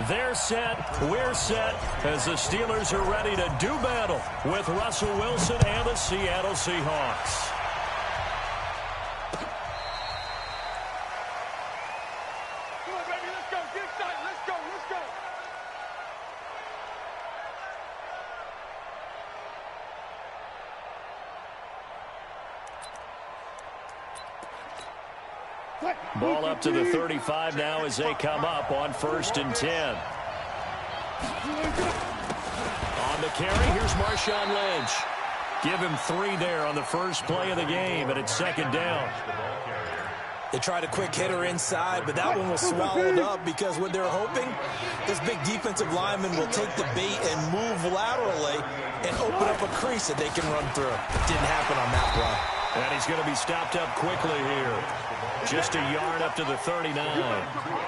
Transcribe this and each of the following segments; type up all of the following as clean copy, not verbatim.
They're set, we're set, as the Steelers are ready to do battle with Russell Wilson and the Seattle Seahawks. Come on, baby, let's go. Get excited. Let's go, let's go. Ball up to the 35 now as they come up on 1st and 10. On the carry, here's Marshawn Lynch. Give him 3 there on the first play of the game, and it's 2nd down. They tried a quick hitter inside, but that one was swallowed up because what they're hoping, this big defensive lineman will take the bait and move laterally and open up a crease that they can run through. It didn't happen on that play. And he's going to be stopped up quickly here. Just a yard up to the 39.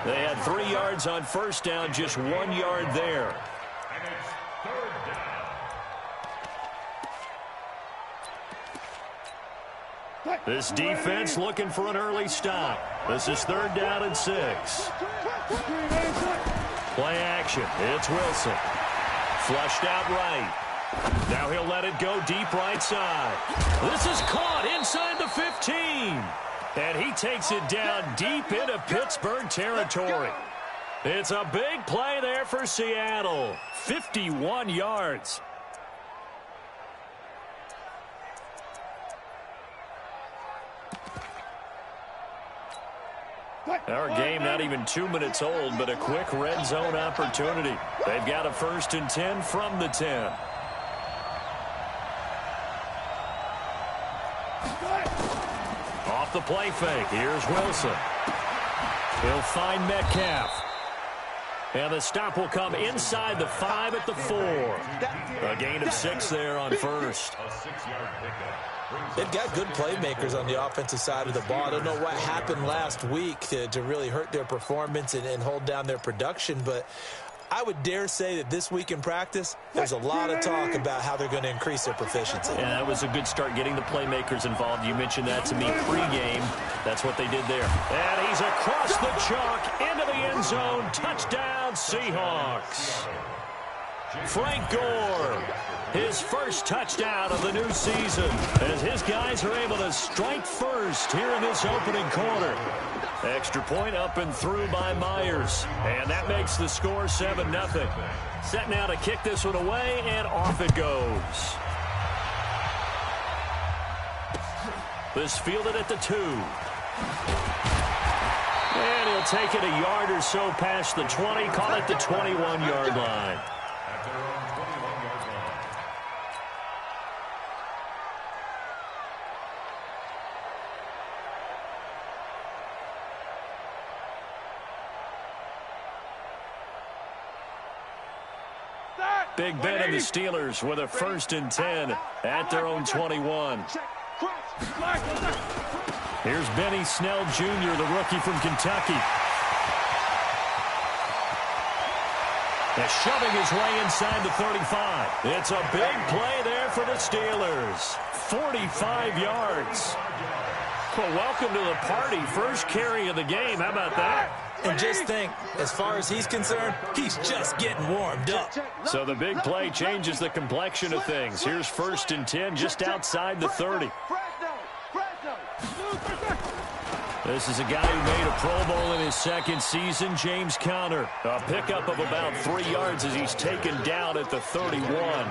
They had 3 yards on 1st down, just 1 yard there. This defense looking for an early stop. This is 3rd down and 6. Play action. It's Wilson. Flushed out right. Now he'll let it go deep right side. This is caught inside the 15. And he takes it down deep into Pittsburgh territory. It's a big play there for Seattle. 51 yards. Our game not even 2 minutes old, but a quick red zone opportunity. They've got a 1st and 10 from the 10. Off the play fake. Here's Wilson. He'll find Metcalf. And the stop will come inside the 5 at the 4. A gain of 6 there on 1st. They've got good playmakers on the offensive side of the ball. I don't know what happened last week to really hurt their performance and hold down their production, but I would dare say that this week in practice, there's a lot of talk about how they're going to increase their proficiency. And that was a good start getting the playmakers involved. You mentioned that to me pregame. That's what they did there. And he's across the chalk into the end zone. Touchdown, Seahawks. Frank Gore, his first touchdown of the new season, as his guys are able to strike first here in this opening quarter. Extra point up and through by Myers, and that makes the score 7-0. Set now to kick this one away, and off it goes. This fielded at the 2. And he'll take it a yard or so past the 20, call it the 21-yard line. Big Ben and the Steelers with a 1st and 10 at their own 21. Here's Benny Snell Jr., the rookie from Kentucky. Shoving his way inside the 35. It's a big play there for the Steelers. 45 yards. Well, welcome to the party. First carry of the game. How about that? And just think, as far as he's concerned, he's just getting warmed up. So the big play changes the complexion of things. Here's 1st and 10 just outside the 30. This is a guy who made a Pro Bowl in his 2nd season, James Conner. A pickup of about 3 yards as he's taken down at the 31.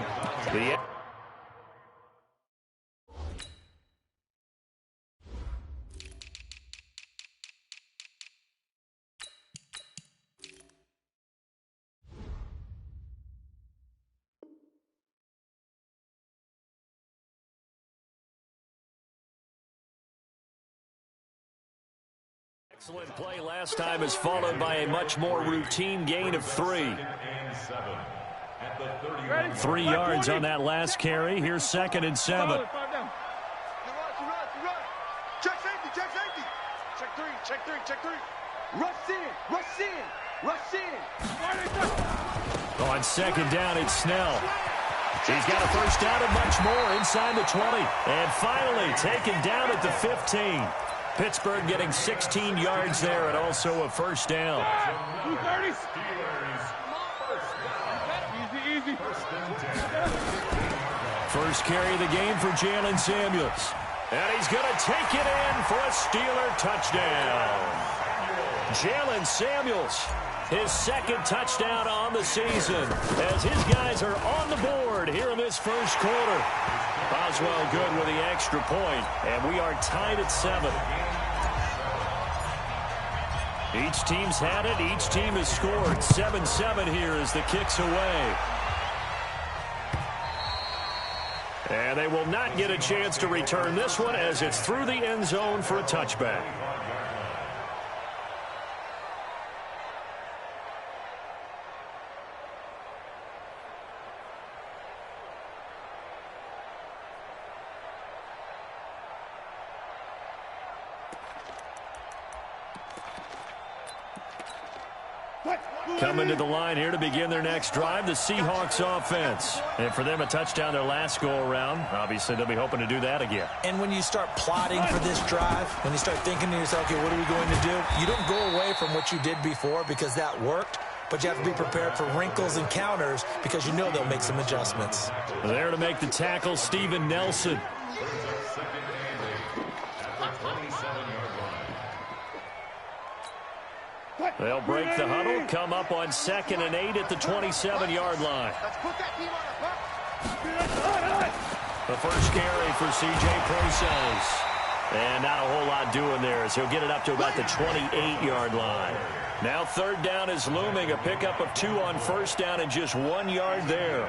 Excellent play last time is followed by a much more routine gain of 3. 3 yards on that last carry. Here's 2nd and 7. Check safety, check safety. Check 3, check 3, check 3. Rush in, rush in, rush in. On 2nd down, it's Snell. He's got a 1st down and much more inside the 20. And finally taken down at the 15. Pittsburgh getting 16 yards there and also a first down. 230. Easy. First carry of the game for Jalen Samuels. And he's going to take it in for a Steeler touchdown. Jalen Samuels, his second touchdown on the season, as his guys are on the board here in this first quarter. Boswell good with the extra point, and we are tied at 7. Each team's had it. Each team has scored. 7-7 here as the kick's away. And they will not get a chance to return this one as it's through the end zone for a touchback. Coming to the line here to begin their next drive, the Seahawks offense. And for them, a touchdown their last go-around. Obviously, they'll be hoping to do that again. And when you start plotting for this drive, when you start thinking to yourself, okay, what are we going to do? You don't go away from what you did before because that worked, but you have to be prepared for wrinkles and counters because you know they'll make some adjustments. There to make the tackle, Steven Nelson. They'll break the huddle, come up on 2nd and 8 at the 27-yard line. The first carry for C.J. Process. And not a whole lot doing there as he'll get it up to about the 28-yard line. Now 3rd down is looming, a pickup of 2 on first down and just 1 yard there.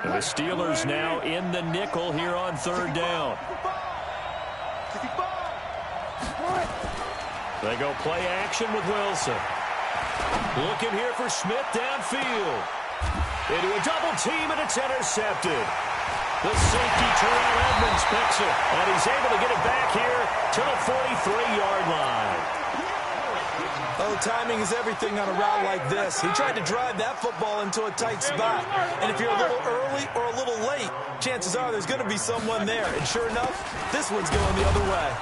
And the Steelers now in the nickel here on 3rd down. They go play action with Wilson. Looking here for Smith downfield. Into a double team, and it's intercepted. The safety, Terrell Edmonds, picks it. And he's able to get it back here to the 43-yard line. Oh, timing is everything on a route like this. He tried to drive that football into a tight spot. And if you're a little early or a little late, chances are there's going to be someone there. And sure enough, this one's going the other way.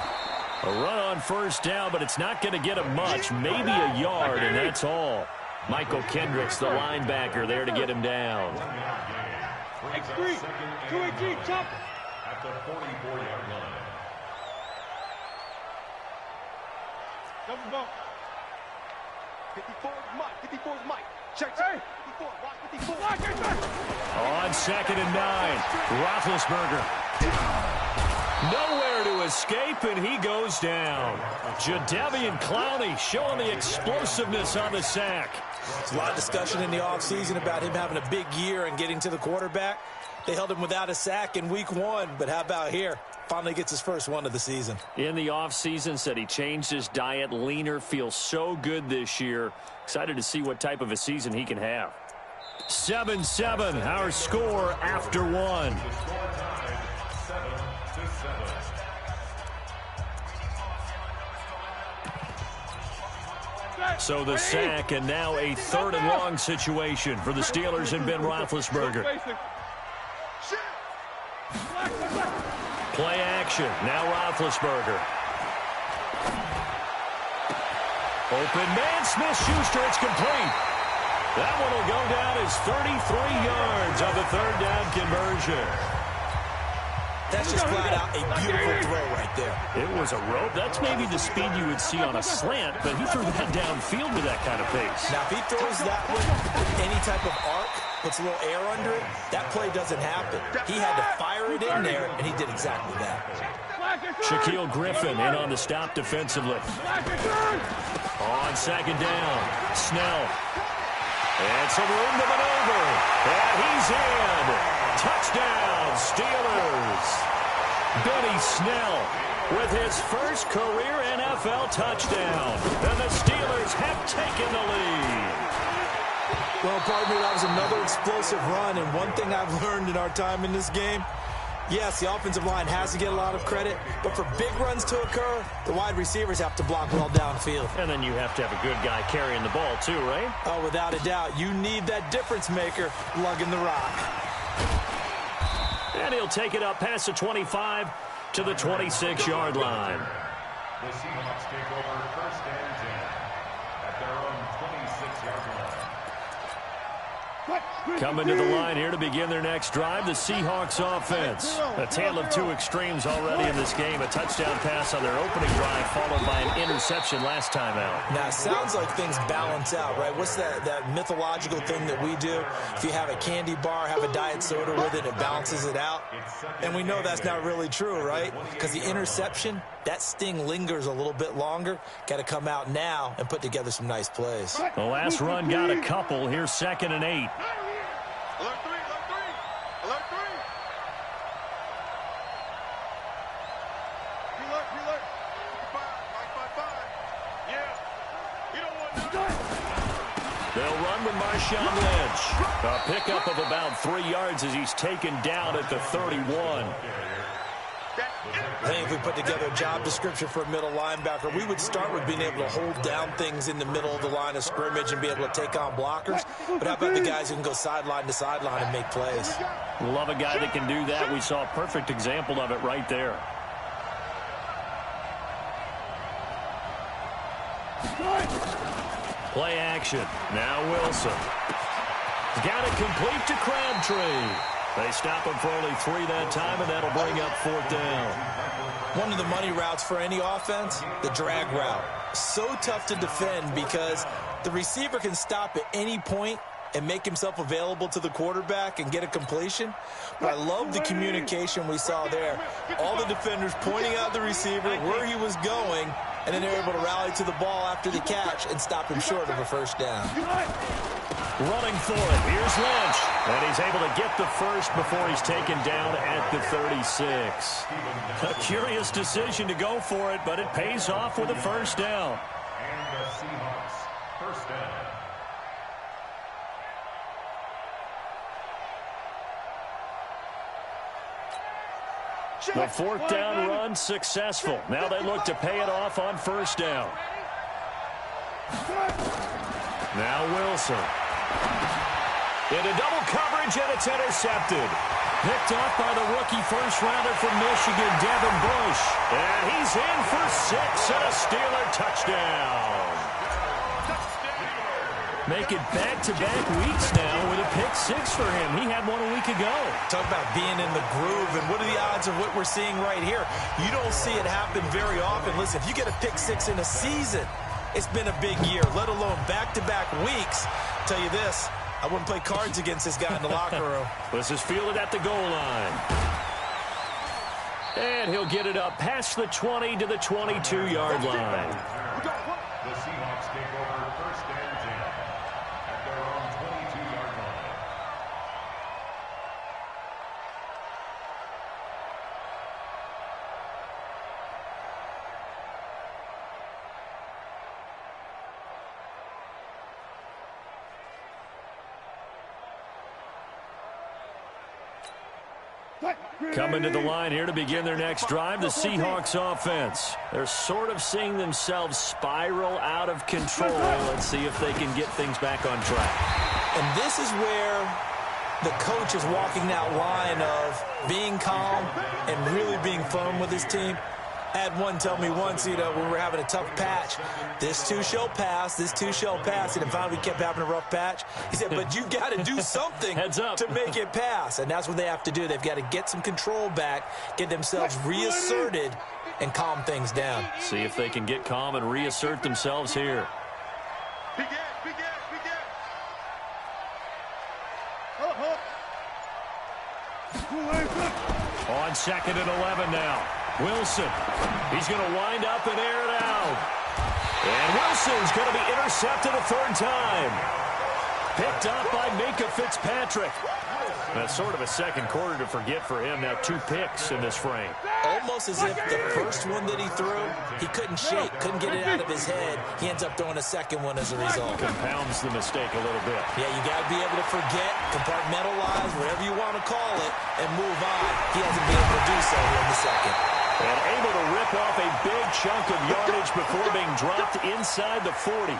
A run on first down, but it's not going to get him much. Maybe a yard, and that's all. Michael Kendricks, the linebacker, there to get him down. X3, 2-8, chop. At the 44-yard line. Double bump. 54 is Mike. 54 is Mike. Check. 54. Watch 54. On 2nd and 9, Roethlisberger. Nowhere to escape, and he goes down. Jadeveon Clowney showing the explosiveness on the sack. There's a lot of discussion in the offseason about him having a big year and getting to the quarterback. They held him without a sack in week 1, but how about here? Finally gets his first one of the season. In the offseason, said he changed his diet, leaner, feels so good this year. Excited to see what type of a season he can have. 7-7, our score after 1. So the sack, and now a 3rd and long situation for the Steelers and Ben Roethlisberger. Play action. Now Roethlisberger. Open man, Smith-Schuster. It's complete. That one will go down as 33 yards on the 3rd down conversion. That's just flat out a beautiful throw right there. It was a rope. That's maybe the speed you would see on a slant, but he threw that downfield with that kind of pace. Now, if he throws that one with any type of arc, puts a little air under it, that play doesn't happen. He had to fire it in there, and he did exactly that. Shaquille Griffin in on the stop defensively. On 2nd down, Snell. And some room to maneuver. And he's in. Touchdown, Steelers. Benny Snell with his first career NFL touchdown. And the Steelers have taken the lead. Well, partner, that was another explosive run. And one thing I've learned in our time in this game, yes, the offensive line has to get a lot of credit, but for big runs to occur, the wide receivers have to block well downfield. And then you have to have a good guy carrying the ball too, right? Oh, without a doubt. You need that difference maker lugging the rock. And he'll take it up past the 25 to the 26-yard line. The Seahawks take over 1st and 10 at their own 26-yard line. Coming to the line here to begin their next drive, the Seahawks offense. A tale of two extremes already in this game. A touchdown pass on their opening drive, followed by an interception last time out. Now, it sounds like things balance out, right? What's that mythological thing that we do? If you have a candy bar, have a diet soda with it, it balances it out. And we know that's not really true, right? Because the interception, that sting lingers a little bit longer. Got to come out now and put together some nice plays. The last run got a couple. Here's 2nd and 8. Alert 3, alert 3, alert 3. Alert. 5. Yeah. You don't want nothing. They'll run with Marshawn Lynch. A pickup of about 3 yards as he's taken down at the 31. I think if we put together a job description for a middle linebacker, we would start with being able to hold down things in the middle of the line of scrimmage and be able to take on blockers. But how about the guys who can go sideline to sideline and make plays? Love a guy that can do that. We saw a perfect example of it right there. Play action. Now Wilson. Got it complete to Crabtree. They stop him for only 3 that time, and that'll bring up 4th down. One of the money routes for any offense, the drag route. So tough to defend because the receiver can stop at any point and make himself available to the quarterback and get a completion. But I love the communication we saw there. All the defenders pointing out the receiver, where he was going, and then they're able to rally to the ball after the catch and stop him short of a 1st down. Running for it. Here's Lynch. And he's able to get the first before he's taken down at the 36. A curious decision to go for it, but it pays off with a 1st down. And the Seahawks 1st down. The 4th down run successful. Now they look to pay it off on 1st down. Now Wilson. Into double coverage, and it's intercepted. Picked off by the rookie first-rounder from Michigan, Devin Bush. And he's in for 6 and a Steeler touchdown. Make it back-to-back weeks now with a pick 6 for him. He had one a week ago. Talk about being in the groove, and what are the odds of what we're seeing right here? You don't see it happen very often. Listen, if you get a pick 6 in a season, it's been a big year, let alone back-to-back weeks. I'll tell you this, I wouldn't play cards against this guy in the locker room. This is fielded at the goal line. And he'll get it up past the 20 to the 22-yard line. The Seahawks take over 1st and 10 at their own 22-yard line. Coming to the line here to begin their next drive, the Seahawks offense. They're sort of seeing themselves spiral out of control. Let's see if they can get things back on track. And this is where the coach is walking that line of being calm and really being firm with his team. I had one tell me once, when we were having a tough patch, this too shall pass, this too shall pass. And finally we kept having a rough patch. He said, but you got to do something to make it pass. And that's what they have to do. They've got to get some control back, get themselves reasserted, and calm things down. See if they can get calm and reassert themselves here. Begin. On 2nd and 11 now. Wilson. He's going to wind up and air it out. And Wilson's going to be intercepted a 3rd time. Picked up by Minkah Fitzpatrick. That's sort of a second quarter to forget for him. Now 2 picks in this frame. Almost as if the first one that he threw, he couldn't shake, couldn't get it out of his head. He ends up throwing a second one as a result. Compounds the mistake a little bit. Yeah, you got to be able to forget, compartmentalize, whatever you want to call it, and move on. He hasn't been able to do so here in the second. And able to rip off a big chunk of yardage before being dropped inside the 40.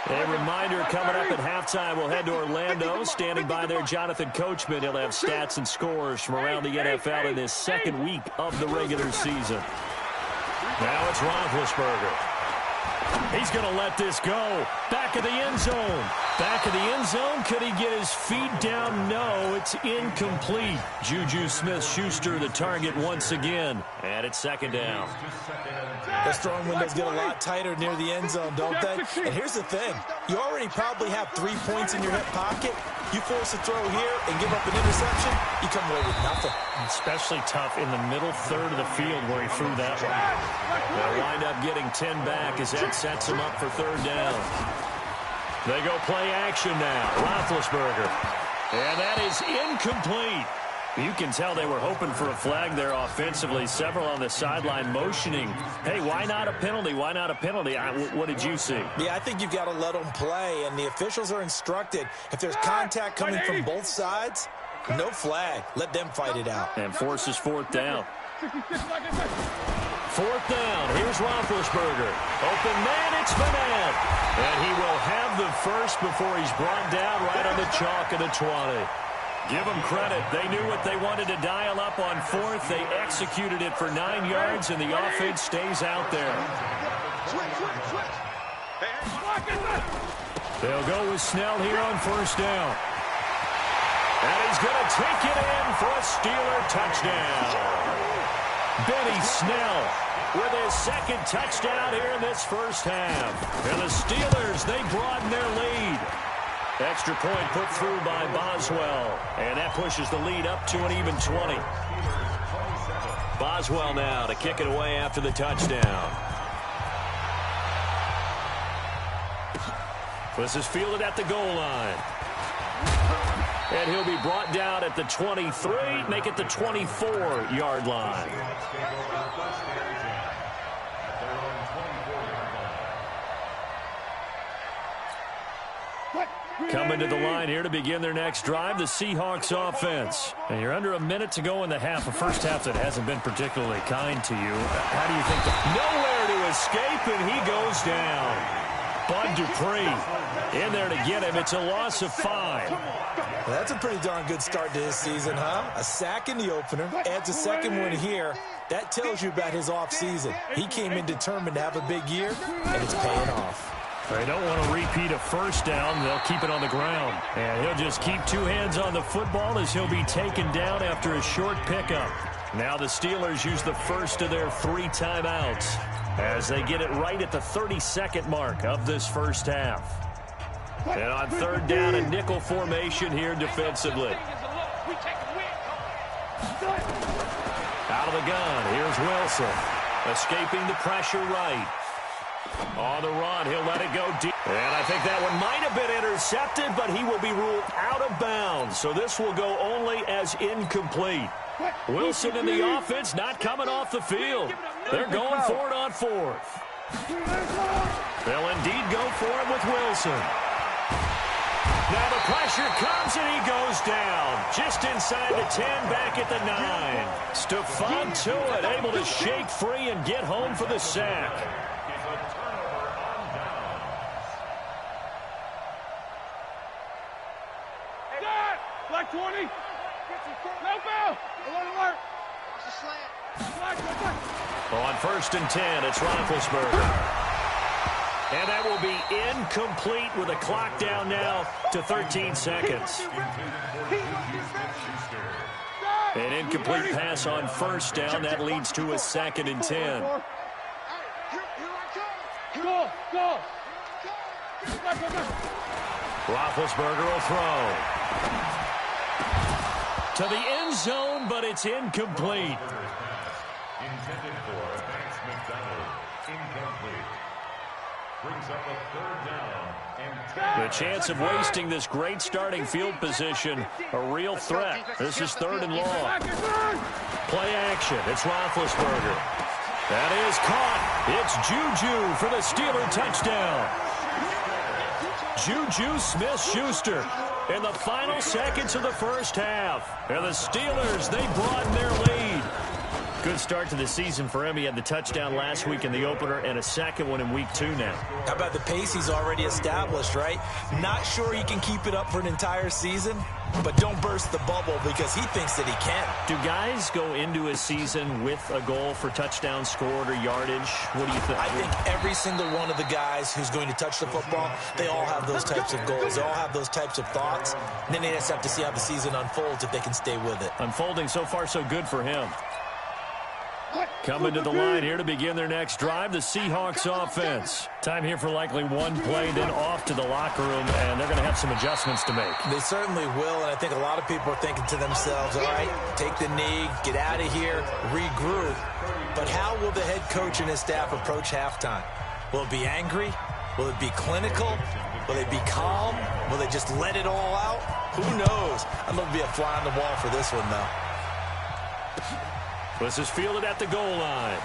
A reminder coming up at halftime, we'll head to Orlando. Standing by there, Jonathan Coachman. He'll have stats and scores from around the NFL in this second week of the regular season. Now it's Roethlisberger. He's going to let this go. Back of the end zone. Back of the end zone. Could he get his feet down? No, it's incomplete. Juju Smith-Schuster the target once again. And it's second down. Those throwing windows get a lot tighter near the end zone, don't they? And here's the thing. You already probably have 3 points in your hip pocket. You force a throw here and give up an interception, you come away with nothing. Especially tough in the middle third of the field where he threw that one. They'll wind up getting 10 back as that sets him up for third down. They go play action now. Roethlisberger. And that is incomplete. You can tell they were hoping for a flag there offensively. Several on the sideline motioning. Hey, why not a penalty? Why not a penalty? What did you see? Yeah, I think you've got to let them play, and the officials are instructed. If there's contact coming from both sides, no flag. Let them fight it out. And forces fourth down. Fourth down. Here's Roethlisberger. Open man, it's Vanette. And he will have the first before he's brought down right on the chalk of the 20. Give them credit. They knew what they wanted to dial up on fourth. They executed it for 9 yards, and the offense stays out there. They'll go with Snell here on first down. And he's going to take it in for a Steeler touchdown. Benny Snell with his second touchdown here in this first half. And the Steelers, they broaden their lead. Extra point put through by Boswell. And that pushes the lead up to an even 20. Boswell now to kick it away after the touchdown. This is fielded at the goal line. And he'll be brought down at the 23, make it the 24-yard line. Coming to the line here to begin their next drive, the Seahawks offense. And you're under a minute to go in the half, a first half that hasn't been particularly kind to you. How do you think nowhere to escape, and he goes down. Bud Dupree in there to get him. It's a loss of 5. Well, that's a pretty darn good start to his season, huh? A sack in the opener, adds a second one here. That tells you about his offseason. He came in determined to have a big year, and it's paying off. They don't want to repeat a first down. They'll keep it on the ground. And he'll just keep 2 hands on the football as he'll be taken down after a short pickup. Now the Steelers use the first of their 3 timeouts as they get it right at the 32nd mark of this first half. And on third down, a nickel formation here defensively. Out of the gun, here's Wilson. Escaping the pressure right. On the run, he'll let it go deep. And I think that one might have been intercepted, but he will be ruled out of bounds. So this will go only as incomplete. Wilson and the offense not coming off the field. They're going for it on fourth. They'll indeed go for it with Wilson. Now the pressure comes and he goes down. Just inside the 10, back at the 9. Stephon Tuitt able to shake free and get home for the sack. Black 20. No foul. Alert. On first and 10, it's Roethlisberger. And that will be incomplete with a clock down now to 13 seconds. An incomplete pass on first down. That leads to a 2nd and 10. Go. Roethlisberger will throw. To the end zone, but it's incomplete. Intended for Vance McDonald. Incomplete. Brings up a third down and 10. The chance of wasting this great starting field position, a real threat. This is 3rd and long. Play action. It's Roethlisberger. That is caught. It's Juju for the Steeler touchdown. Juju Smith-Schuster in the final seconds of the first half. And the Steelers, they broaden their lead. Good start to the season for him. He had the touchdown last week in the opener and a second one in week 2 now. How about the pace he's already established, right? Not sure he can keep it up for an entire season, but don't burst the bubble because he thinks that he can. Do guys go into a season with a goal for touchdown scored or yardage? What do you think? I think every single one of the guys who's going to touch the football, they all have those types of goals. They all have those types of thoughts. And then they just have to see how the season unfolds if they can stay with it. Unfolding so far so good for him. Coming to the line here to begin their next drive, the Seahawks offense. Time here for likely one play, then off to the locker room, and they're going to have some adjustments to make. They certainly will, and I think a lot of people are thinking to themselves, all right, take the knee, get out of here, regroup. But how will the head coach and his staff approach halftime? Will it be angry? Will it be clinical? Will they be calm? Will they just let it all out? Who knows? I'd love to be a fly on the wall for this one, though. This is fielded at the goal line.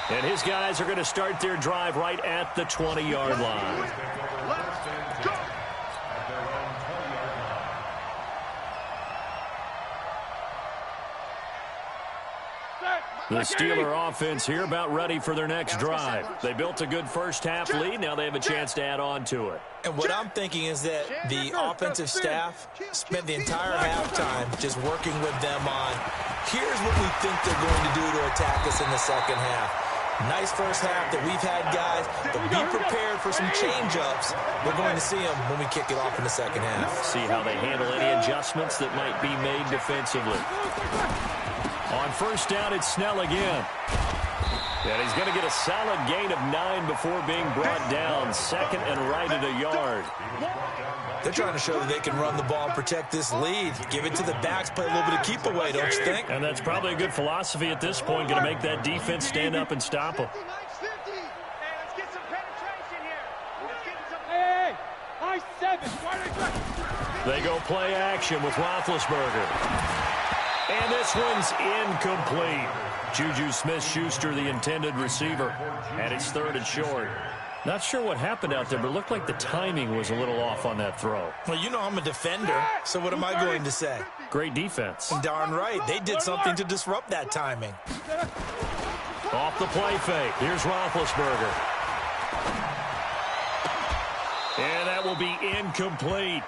And his guys are going to start their drive right at the 20-yard line. The Steeler offense here about ready for their next drive. They built a good first-half lead. Now they have a chance to add on to it. And what I'm thinking is that the offensive staff spent the entire halftime just working with them on, here's what we think they're going to do to attack us in the second half. Nice first half that we've had, guys, but be prepared for some change-ups. We're going to see them when we kick it off in the second half. See how they handle any adjustments that might be made defensively. On first down, it's Snell again. And he's going to get a solid gain of 9 before being brought down. Second and right at a yard. They're trying to show that they can run the ball and protect this lead. Give it to the backs, play a little bit of keep away, don't you think? And that's probably a good philosophy at this point. Going to make that defense stand up and stop them. They go play action with Roethlisberger. And this one's incomplete. Juju Smith-Schuster, the intended receiver, and it's third and short. Not sure what happened out there, but it looked like the timing was a little off on that throw. Well, you know I'm a defender, so what am I going to say? Great defense. Darn right. They did something to disrupt that timing. Off the play fake. Here's Roethlisberger. And that will be incomplete.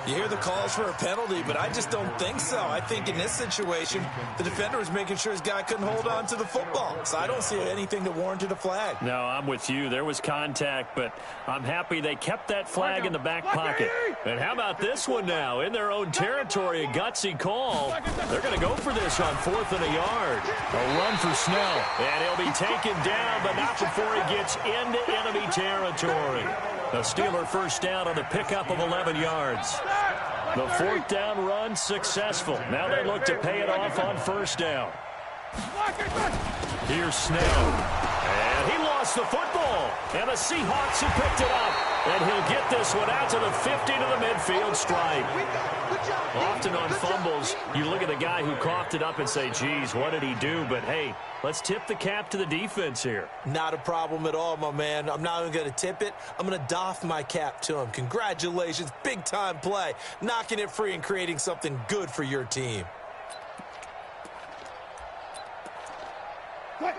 You hear the calls for a penalty, but I just don't think so. I think in this situation, the defender was making sure his guy couldn't hold on to the football. So I don't see anything that warranted a flag. No, I'm with you. There was contact, but I'm happy they kept that flag in the back pocket. And how about this one now? In their own territory, a gutsy call. They're going to go for this on 4th and a yard. A run for Snell. And he'll be taken down, but not before he gets into enemy territory. A Steeler first down on the pickup of 11 yards. The 4th down run successful. Now they look to pay it off on first down. Here's Snell. And he lost the football. And the Seahawks have picked it up. And he'll get this one out to the 50 to the midfield stripe. Often on fumbles, you look at the guy who coughed it up and say, geez, what did he do? But, hey, let's tip the cap to the defense here. Not a problem at all, my man. I'm not even going to tip it. I'm going to doff my cap to him. Congratulations. Big-time play. Knocking it free and creating something good for your team.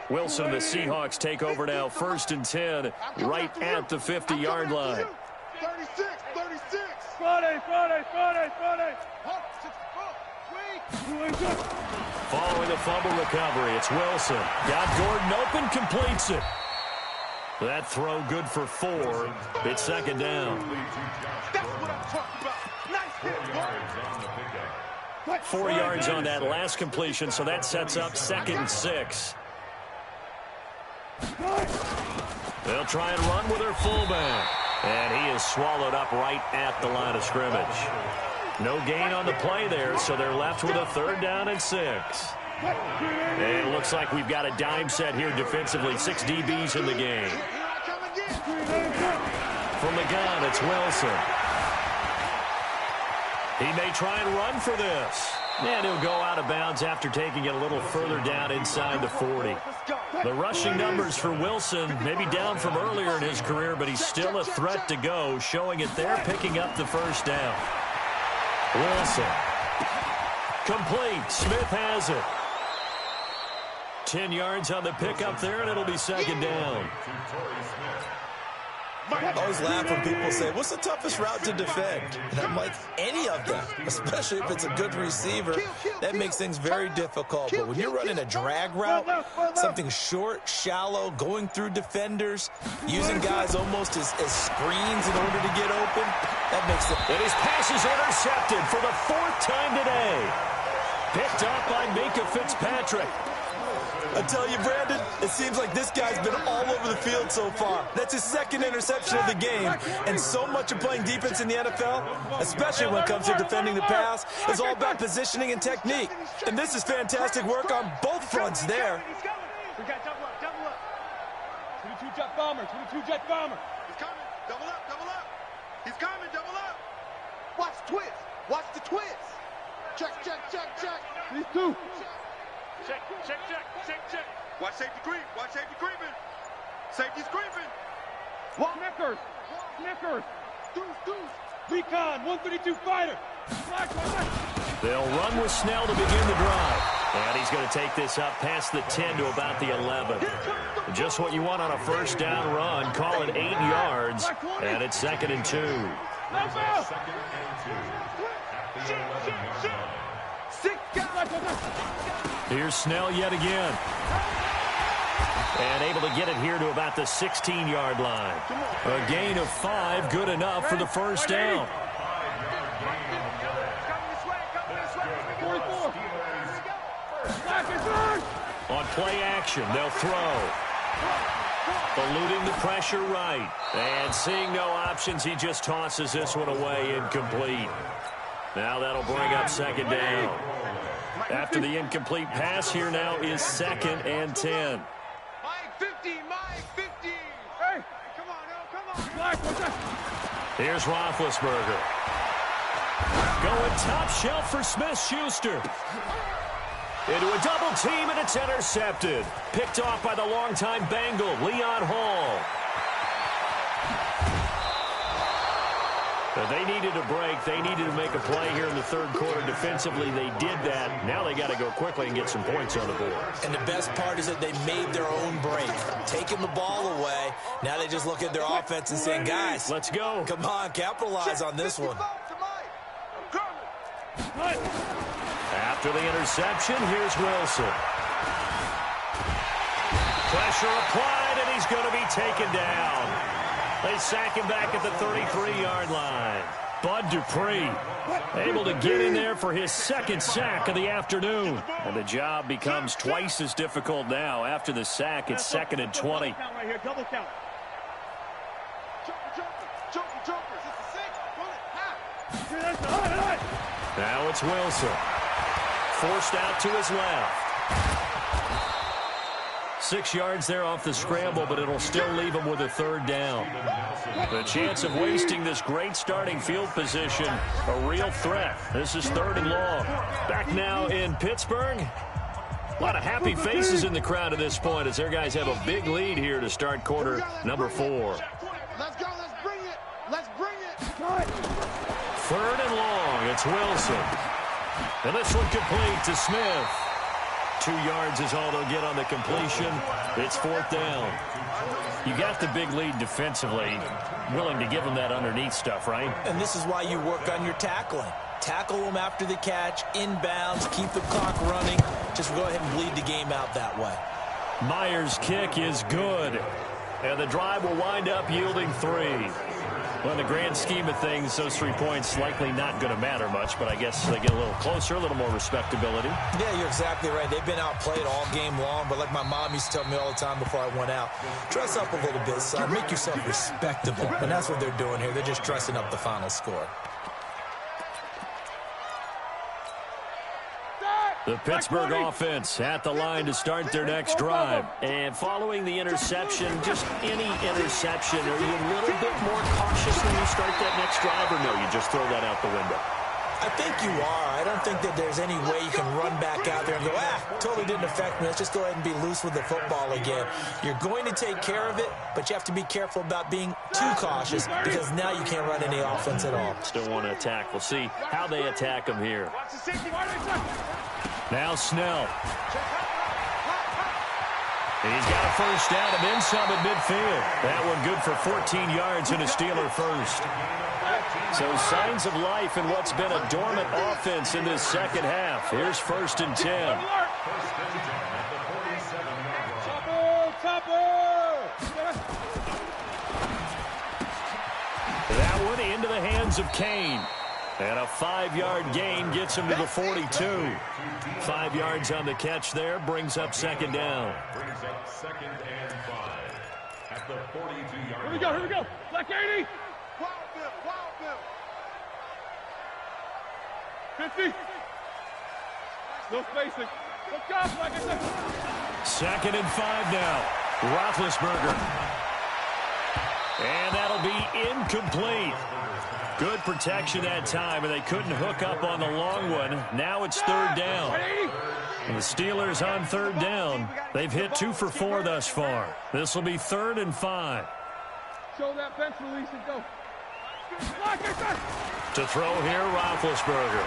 Wilson and the Seahawks take over now, 1st and 10, right at the 50-yard line. 36. Following the fumble recovery, it's Wilson. Got Gordon open, completes it. That throw good for 4. It's 2nd down. That's what I'm talking about. Nice hit, 4 yards on that last completion, so that sets up 2nd and 6. They'll try and run with their fullback. And he is swallowed up right at the line of scrimmage. No gain on the play there, so they're left with a 3rd down and 6. And it looks like we've got a dime set here defensively. 6 DBs in the game. From the gun, it's Wilson. He may try and run for this. And he'll go out of bounds after taking it a little further down inside the 40. The rushing numbers for Wilson may be down from earlier in his career, but he's still a threat to go, showing it there, picking up the 1st down. Wilson. Complete. Smith has it. 10 yards on the pickup there, and it'll be second down. I always laugh when people say, what's the toughest route to defend? And I'm like, any of them, especially if it's a good receiver. That makes things very difficult. But when you're running a drag route, something short, shallow, going through defenders, using guys almost as screens in order to get open, that makes it. And his pass is intercepted for the 4th time today. Picked up by Minkah Fitzpatrick. I tell you, Brandon, it seems like this guy's been all over the field so far. That's his 2nd interception of the game. And so much of playing defense in the NFL, especially when it comes to defending the pass, is all about positioning and technique. And this is fantastic work on both fronts there. We got double up. 22 jet bomber. He's coming. Double up. He's coming, double up. Watch twist. Watch the twist. Check. These two. Check. Watch safety creeping. Safety's creeping. Snickers. Deuce. Recon, 132 fighter. They'll run with Snell to begin the drive. And he's going to take this up past the 10 to about the 11. Just what you want on a first down run. Call it 8 yards. And it's 2nd and 2. Here's Snell yet again. And able to get it here to about the 16-yard line. A gain of 5, good enough for the first down. On play action, they'll throw. Eluding the pressure right. And seeing no options, he just tosses this one away, incomplete. Now that'll bring up 2nd down. After the incomplete pass, here now is 2nd and 10. Mike 50. Hey, come on. Here's Roethlisberger. Going top shelf for Smith-Schuster. Into a double team, and it's intercepted. Picked off by the longtime Bengal, Leon Hall. But they needed a break. They needed to make a play here in the 3rd quarter. Defensively, they did that. Now they got to go quickly and get some points on the board. And the best part is that they made their own break. Taking the ball away. Now they just look at their offense and saying, guys, let's go. Come on, capitalize on this one. After the interception, here's Wilson. Pressure applied, and he's going to be taken down. They sack him back at the 33-yard line. Bud Dupree able to get in there for his 2nd sack of the afternoon. And the job becomes twice as difficult now. After the sack, it's 2nd and 20. Double count. Now it's Wilson. Forced out to his left. 6 yards there off the scramble, but it'll still leave him with a 3rd down. The chance of wasting this great starting field position, a real threat. This is 3rd and long. Back now in Pittsburgh. A lot of happy faces in the crowd at this point as their guys have a big lead here to start quarter number 4. Let's go. Let's bring it. 3rd and long. It's Wilson. And this one complete to Smith. 2 yards is all they'll get on the completion. It's 4th down. You got the big lead defensively. Willing to give them that underneath stuff, right? And this is why you work on your tackling. Tackle them after the catch, inbounds, keep the clock running. Just go ahead and bleed the game out that way. Myers' kick is good. And the drive will wind up yielding 3. Well, in the grand scheme of things, those 3 points likely not going to matter much, but I guess they get a little closer, a little more respectability. Yeah, you're exactly right. They've been outplayed all game long, but like my mom used to tell me all the time before I went out, dress up a little bit, son. Make yourself respectable. And that's what they're doing here. They're just dressing up the final score. The Pittsburgh offense at the line to start their next drive. And following the interception, just any interception, are you a little bit more cautious when you start that next drive, or no, you just throw that out the window? I think you are. I don't think that there's any way you can run back out there and go, totally didn't affect me. Let's just go ahead and be loose with the football again. You're going to take care of it, but you have to be careful about being too cautious because now you can't run any offense at all. Still want to attack. We'll see how they attack them here. Now Snell. He's got a first down and then some at midfield. That one good for 14 yards and a Steeler first. So signs of life in what's been a dormant offense in this second half. Here's 1st and 10. That one into the hands of Kane. And a 5-yard gain gets him to the 42. 5 yards on the catch there, brings up 2nd down. Brings up 2nd and 5 at the 42-yard line. Here we go. Black 80. Wild Bill. 50. No spacing. Look up, like I said. 2nd and 5 now. Roethlisberger. And that'll be incomplete. Good protection that time, and they couldn't hook up on the long one. Now it's 3rd down. And the Steelers on 3rd down. They've hit 2 for 4 thus far. This will be 3rd and 5. Show that bench release and go. To throw here, Roethlisberger.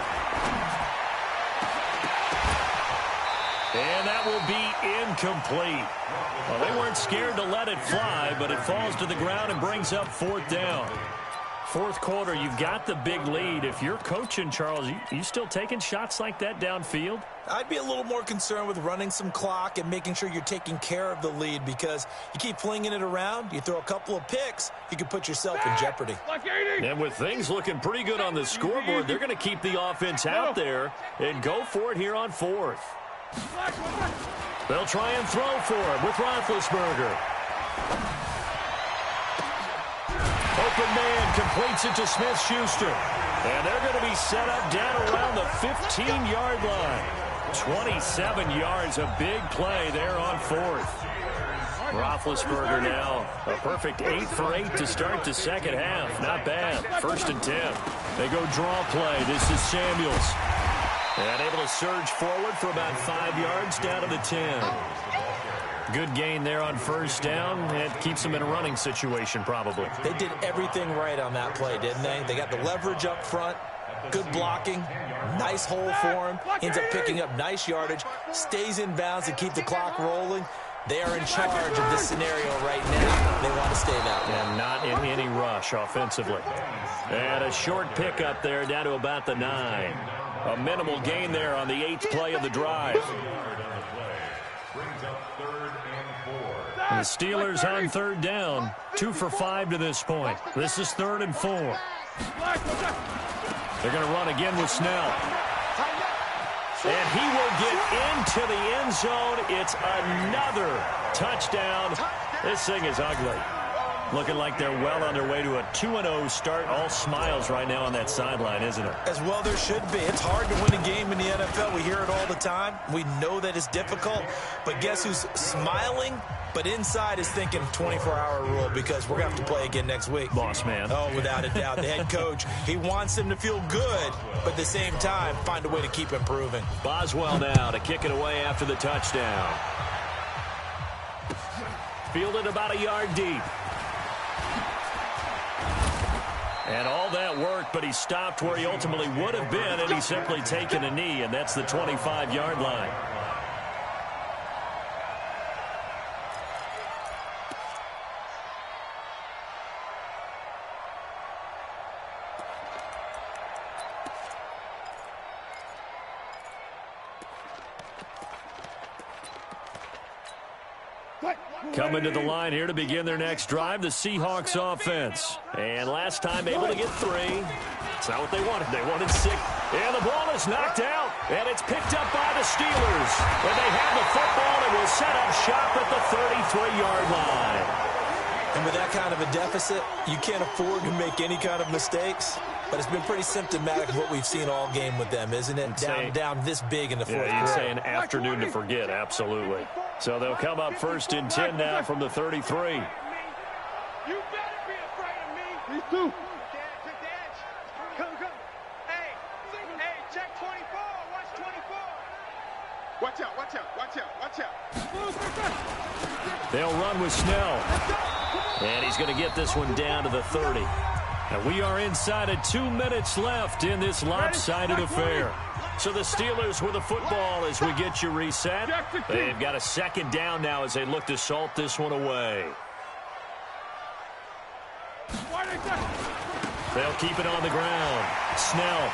And that will be incomplete. Well, they weren't scared to let it fly, but it falls to the ground and brings up 4th down. 4th quarter, you've got the big lead. If you're coaching, Charles, you still taking shots like that downfield? I'd be a little more concerned with running some clock and making sure you're taking care of the lead, because you keep flinging it around, you throw a couple of picks, you can put yourself in jeopardy. And with things looking pretty good on the scoreboard, they're going to keep the offense out there and go for it here on 4th. They'll try and throw for him with Roethlisberger. Open man completes it to Smith-Schuster. And they're going to be set up down around the 15-yard line. 27 yards, a big play there on 4th. Roethlisberger now a perfect 8 for 8 to start the second half. Not bad. 1st and 10. They go draw play. This is Samuels. And able to surge forward for about 5 yards down to the 10. Good gain there on 1st down. It keeps them in a running situation probably. They did everything right on that play, didn't they? They got the leverage up front, good blocking, nice hole for him, ends up picking up nice yardage, stays in bounds to keep the clock rolling. They are in charge of this scenario right now. They want to stay that way. And not in any rush offensively. And a short pickup there down to about the 9. A minimal gain there on the 8th play of the drive. And the Steelers on 3rd down, 2 for 5 to this point. This is 3rd and 4. They're going to run again with Snell. And he will get into the end zone. It's another touchdown. This thing is ugly. Looking like they're well on their way to a 2-0 start. All smiles right now on that sideline, isn't it? As well there should be. It's hard to win a game in the NFL. We hear it all the time. We know that it's difficult. But guess who's smiling? But inside is thinking 24-hour rule, because we're going to have to play again next week. Boss man. Oh, without a doubt. The head coach, he wants them to feel good, but at the same time, find a way to keep improving. Boswell now to kick it away after the touchdown. Fielded about a yard deep. And all that work, but he stopped where he ultimately would have been, and he's simply taken a knee, and that's the 25-yard line. Coming to the line here to begin their next drive, the Seahawks offense. And last time able to get 3. It's not what they wanted. They wanted 6. And the ball is knocked out. And it's picked up by the Steelers. And they have the football and will set up shop at the 33-yard line. And with that kind of a deficit, you can't afford to make any kind of mistakes. But it's been pretty symptomatic of what we've seen all game with them, isn't it? Down this big in the fourth quarter. You'd say an afternoon to forget, absolutely. So they'll come up 1st and 10 now from the 33. You better be afraid of me. These two. Come. Hey, check 24. Watch 24. Watch out. They'll run with Snell. And he's going to get this one down to the 30. And we are inside of 2 minutes left in this lopsided affair. So the Steelers with the football as we get you reset. They've got a second down now as they look to salt this one away. They'll keep it on the ground. Snell.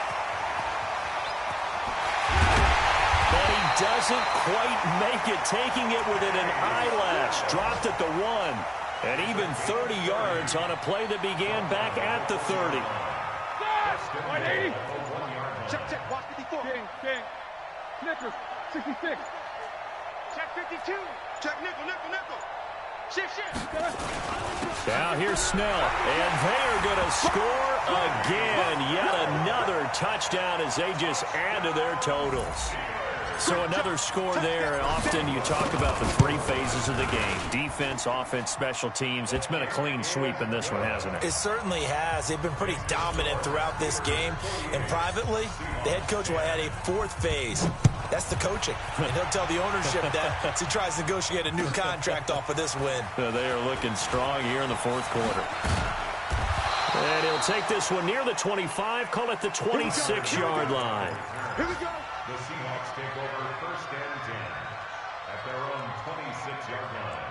But he doesn't quite make it, taking it within an eyelash. Dropped at the 1. And even 30 yards on a play that began back at the 30. 180. Check, watch 54. King. Snickers, 66. Check 52. Check nickel. Shift. Now here's Snell, and they are going to score again. Yet another touchdown as they just add to their totals. So another score there. Often you talk about the three phases of the game: defense, offense, special teams. It's been a clean sweep in this one, hasn't it? It certainly has. They've been pretty dominant throughout this game. And privately, the head coach will add a fourth phase. That's the coaching. And he'll tell the ownership that as he tries to negotiate a new contract off of this win. They are looking strong here in the fourth quarter. And he'll take this one near the 25, call it the 26-yard line. Here we go. The Seahawks take over 1st and 10 at their own 26-yard line.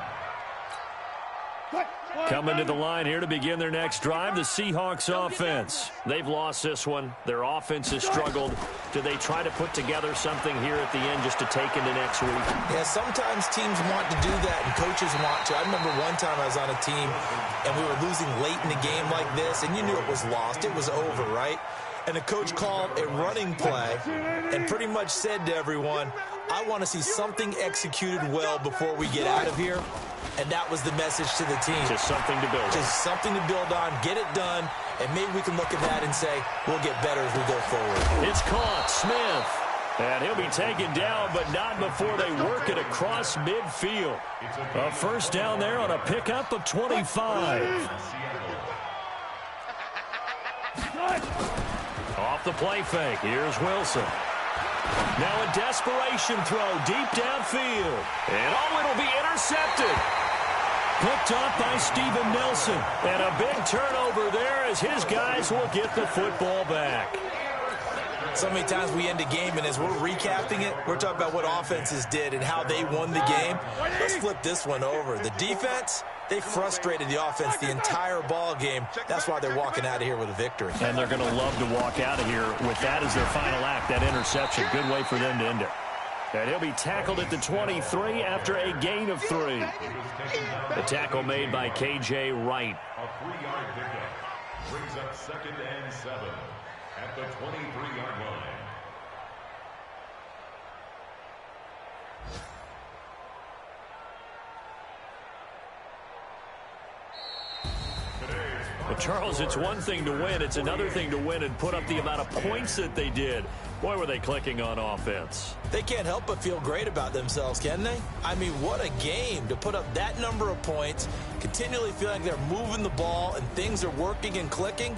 Coming to the line here to begin their next drive, the Seahawks offense. They've lost this one. Their offense has struggled. Do they try to put together something here at the end just to take into next week? Yeah, sometimes teams want to do that and coaches want to. I remember one time I was on a team and we were losing late in the game like this, and you knew it was lost. It was over, right? And the coach called a running play and pretty much said to everyone, I want to see something executed well before we get out of here. And that was the message to the team. Just something to build on. Just something to build on, get it done, and maybe we can look at that and say, we'll get better as we go forward. It's caught, Smith. And he'll be taken down, but not before they work it across midfield. A first down there on a pickup of 25. Off the play fake, here's Wilson. Now a desperation throw deep downfield. And it'll be intercepted. Picked off by Steven Nelson. And a big turnover there as his guys will get the football back. So many times we end a game, and as we're recapping it, we're talking about what offenses did and how they won the game. Let's flip this one over. The defense, they frustrated the offense the entire ball game. That's why they're walking out of here with a victory. And they're going to love to walk out of here with that as their final act, that interception. Good way for them to end it. And he'll be tackled at the 23 after a gain of 3. The tackle made by K.J. Wright. A 3-yard pickup brings up 2nd and 7 at the 23-yard line. Well, Charles, it's one thing to win. It's another thing to win and put up the amount of points that they did. Boy, were they clicking on offense. They can't help but feel great about themselves, can they? I mean, what a game to put up that number of points, continually feeling like they're moving the ball and things are working and clicking.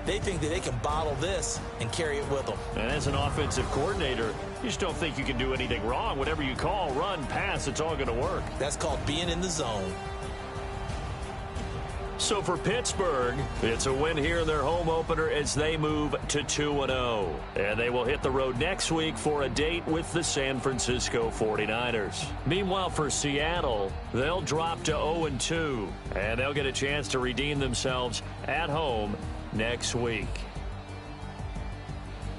They think that they can bottle this and carry it with them. And as an offensive coordinator, you just don't think you can do anything wrong. Whatever you call, run, pass, it's all going to work. That's called being in the zone. So for Pittsburgh, it's a win here in their home opener as they move to 2-0. And they will hit the road next week for a date with the San Francisco 49ers. Meanwhile, for Seattle, they'll drop to 0-2. And they'll get a chance to redeem themselves at home next week.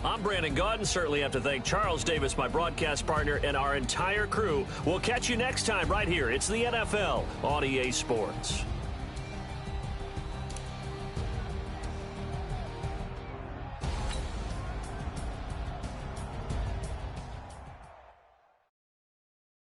I'm Brandon Gaudin. Certainly have to thank Charles Davis, my broadcast partner, and our entire crew. We'll catch you next time right here. It's the NFL on EA Sports.